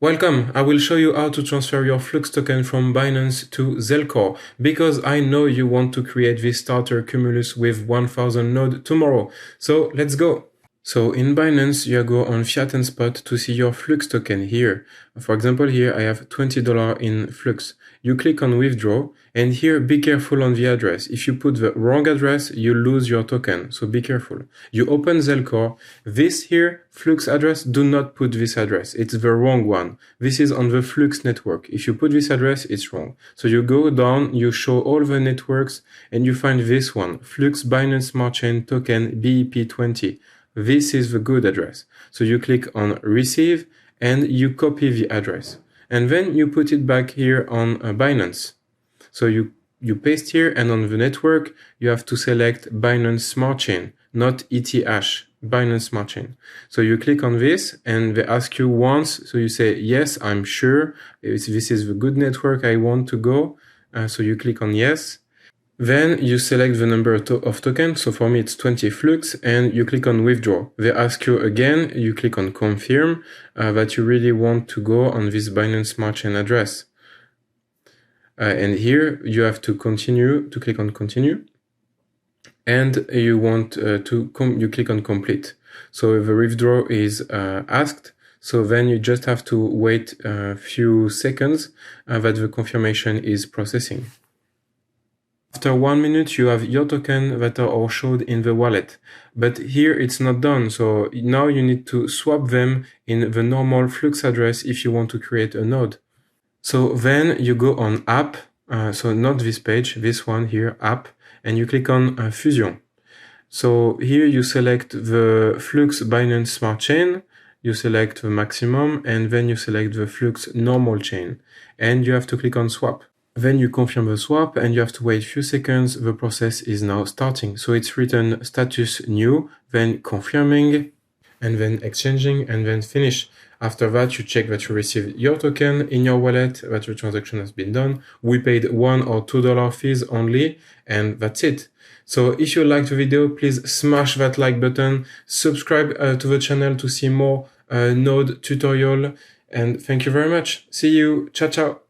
Welcome! I will show you how to transfer your Flux token from Binance to Zelcore because I know you want to create this starter cumulus with 1000 node tomorrow. So let's go! So in Binance, you go on Fiat and Spot to see your Flux token here. For example, here I have $20 in Flux. You click on withdraw and here be careful on the address. If you put the wrong address, you lose your token. So be careful. You open Zelcore. This here, Flux address, do not put this address. It's the wrong one. This is on the Flux network. If you put this address, it's wrong. So you go down, you show all the networks and you find this one, Flux Binance Smart Chain Token BEP20. This is the good address. So you click on receive and you copy the address. And then you put it back here on Binance. So you paste here and on the network, you have to select Binance Smart Chain, not ETH, Binance Smart Chain. So you click on this and they ask you once. So you say, yes, I'm sure this is the good network I want to go. So you click on yes. Then you select the number of tokens. So for me, it's 20 Flux and you click on withdraw. They ask you again, you click on confirm that you really want to go on this Binance Smart Chain address. And here you have to continue, to click on continue. And you want you click on complete. So the withdraw is asked. So then you just have to wait a few seconds that the confirmation is processing. After 1 minute, you have your token that are all showed in the wallet. But here it's not done. So now you need to swap them in the normal Flux address if you want to create a node. So then you go on app. So not this page, this one here, app, and you click on Fusion. So here you select the Flux Binance Smart Chain, you select the maximum, and then you select the Flux normal chain. And you have to click on swap. Then you confirm the swap and you have to wait a few seconds. The process is now starting. So it's written status new, then confirming, and then exchanging, and then finish. After that, you check that you received your token in your wallet, that your transaction has been done. We paid $1 or $2 fees only, and that's it. So if you liked the video, please smash that like button, subscribe to the channel to see more node tutorial, and thank you very much. See you. Ciao, ciao.